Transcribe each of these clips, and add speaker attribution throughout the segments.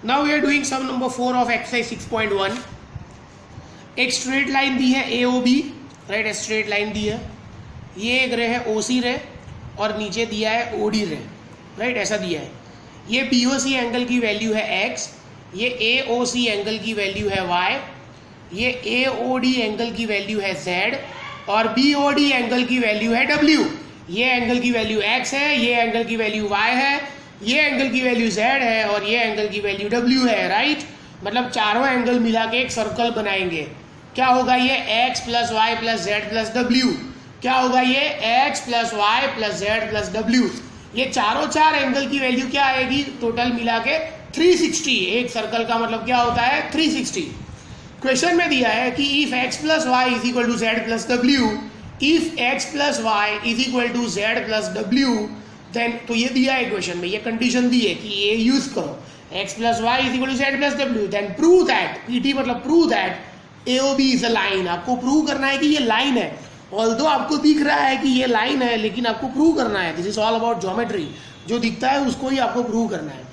Speaker 1: Now we are doing sum number 4 of exercise 6.1। एक straight line दी है A O B, right, straight line दी है, ये एक रे है ओ सी रे और नीचे दिया है ओ डी रे, राइट, ऐसा दिया है। ये बी ओ सी एंगल की वैल्यू है x, ये ए ओ सी एंगल की वैल्यू है y, ये ए ओ डी एंगल की वैल्यू है z और बी ओ डी एंगल की वैल्यू है w। ये एंगल की वैल्यू x है, ये एंगल की वैल्यू y है, ये एंगल की वैल्यू z है और ये एंगल की वैल्यू w है, राइट। मतलब चारों एंगल मिला के एक सर्कल बनाएंगे। क्या होगा ये x plus y plus z plus डब्ल्यू, क्या होगा ये x plus y plus z plus डब्ल्यू। ये चारों चार एंगल की वैल्यू क्या आएगी टोटल मिला के 360। एक सर्कल का मतलब क्या होता है 360। क्वेश्चन में दिया है कि if x plus Y is equal to Z plus डब्ल्यू, if x plus Y is equal to Z plus W, then, तो ये दिया है क्वेश्चन में, ये कंडीशन दी है कि ये यूज करो, x plus Y is equal to Z plus W, then prove that, PT मतलब prove that A O B is a line. आपको प्रूव करना है कि ये लाइन है, ऑल्दो आपको दिख रहा है कि ये लाइन है, लेकिन आपको प्रूव करना है। This is all about geometry, जो दिखता है उसको ही आपको प्रूव करना है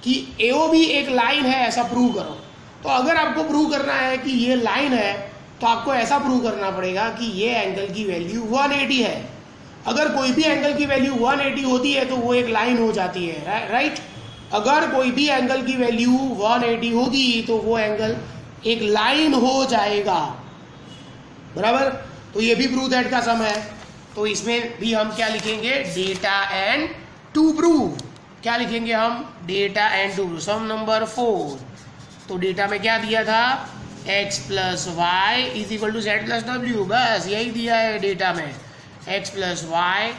Speaker 1: कि ए ओ बी एक लाइन है, ऐसा प्रूव करो। तो अगर आपको प्रूव करना है कि ये लाइन है तो आपको ऐसा प्रूव करना पड़ेगा कि ये एंगल की वैल्यू 180 है। अगर कोई भी एंगल की वैल्यू 180 होती है तो वो एक लाइन हो जाती है, राइट। अगर कोई भी एंगल की वैल्यू 180 होगी तो वो एंगल एक लाइन हो जाएगा, बराबर। तो ये भी प्रूव दैट का सम है, तो इसमें भी हम क्या लिखेंगे, डेटा एंड टू प्रूव। क्या लिखेंगे हम, data and to prove. Sum number 4, तो डेटा में क्या दिया था, x plus Y is equal to Z plus डब्ल्यू, बस यही दिया है डेटा में, x plus Y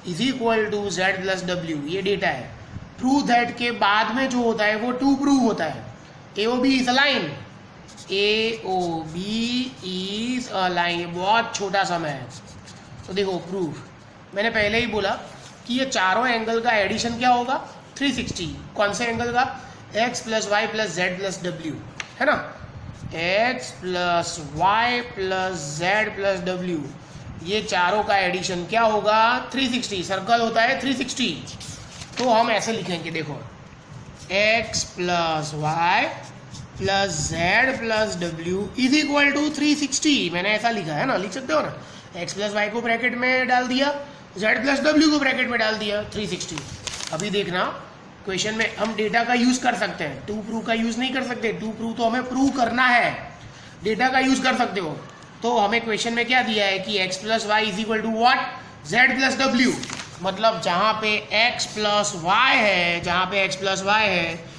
Speaker 1: is equal to Z plus डब्ल्यू, ये डेटा है। प्रूव दैट के बाद में जो होता है वो टू प्रूव होता है। A O B is a line, A O B is a line, बहुत छोटा सम है। तो देखो प्रूफ, मैंने पहले ही बोला कि ये चारों एंगल का एडिशन क्या होगा 360। कौन से एंगल का, x plus y plus z plus डब्ल्यू, है ना, x plus y plus z plus डब्ल्यू, ये चारों का एडिशन क्या होगा 360। सर्कल होता है 360, तो हम ऐसे लिखेंगे, देखो x plus y plus z plus डब्ल्यू इज इक्वल टू 360। मैंने ऐसा लिखा है ना, लिख सकते हो ना, x प्लस वाई को ब्रैकेट में डाल दिया, z प्लस डब्ल्यू को ब्रैकेट में डाल दिया, 360। अभी देखना क्वेश्चन में हम डेटा का यूज कर सकते हैं, टू प्रूव का यूज नहीं कर सकते। टू प्रूव तो हमें प्रूव करना है, डेटा का यूज कर सकते हो। तो हमें क्वेश्चन में क्या दिया है कि x plus Y is equal to what, z plus डब्ल्यू। मतलब जहां पे x प्लस वाई है, जहां पे x प्लस वाई है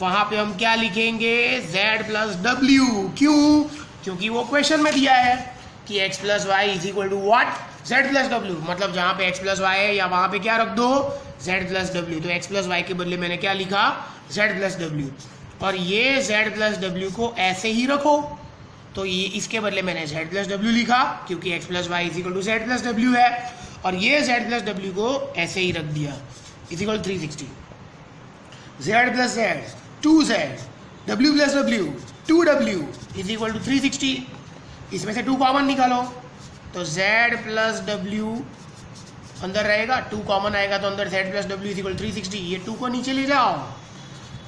Speaker 1: वहां पे हम क्या लिखेंगे, z प्लस डब्ल्यू। क्यों, क्योंकि वो क्वेश्चन में दिया है कि x plus Y is equal to what, z plus डब्ल्यू। मतलब जहां पे x प्लस वाई है या वहां पे क्या रख दो, z प्लस डब्ल्यू। तो x प्लस वाई के बदले मैंने क्या लिखा, z प्लस डब्ल्यू, और ये z प्लस डब्ल्यू को ऐसे ही रखो। तो ये इसके बदले मैंने z प्लस डब्ल्यू लिखा क्योंकि x plus Y is equal to z plus डब्ल्यू है, और ये z प्लस डब्ल्यू को ऐसे ही रख दिया is equal 360। z plus z 2z, w plus डब्ल्यू 2w इज इक्वल टू 360। इसमें से 2 कॉमन निकालो, तो z प्लस डब्ल्यू अंदर रहेगा, 2 कॉमन आएगा तो अंदर z प्लस डब्ल्यू इज इक्वल 360। ये 2 को नीचे ले जाओ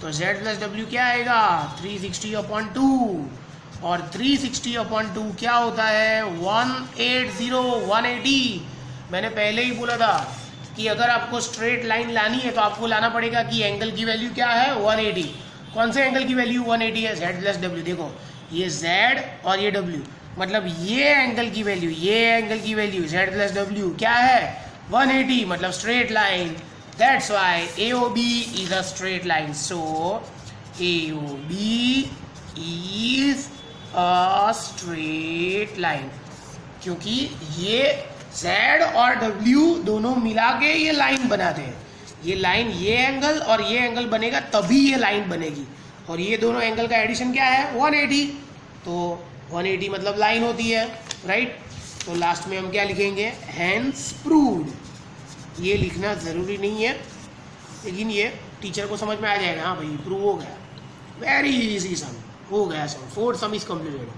Speaker 1: तो z प्लस डब्ल्यू क्या आएगा 360 अपॉन 2, और 360 अपॉन 2 क्या होता है 180। मैंने पहले ही बोला था कि अगर आपको स्ट्रेट लाइन लानी है तो आपको लाना पड़ेगा कि एंगल की वैल्यू क्या है 180। कौन से एंगल की वैल्यू 180 है, z प्लस डब्ल्यू। देखो ये z और ये w, मतलब ये एंगल की वैल्यू, ये एंगल की वैल्यू z प्लस डब्ल्यू क्या है 180, मतलब straight line. That's why AOB is a straight line. So AOB is a straight line, क्योंकि ये z और w दोनों मिला के ये लाइन बनाते हैं। ये लाइन, ये एंगल और ये एंगल बनेगा तभी ये लाइन बनेगी, और ये दोनों एंगल का एडिशन क्या है 180। तो 180 मतलब लाइन होती है, राइट। तो लास्ट में हम क्या लिखेंगे, हैंस प्रूव्ड। ये लिखना ज़रूरी नहीं है, लेकिन ये टीचर को समझ में आ जाएगा, हाँ भाई प्रूव हो गया। वेरी इजी सम, हो गया सम, 4 सम इज कंप्लीटेड।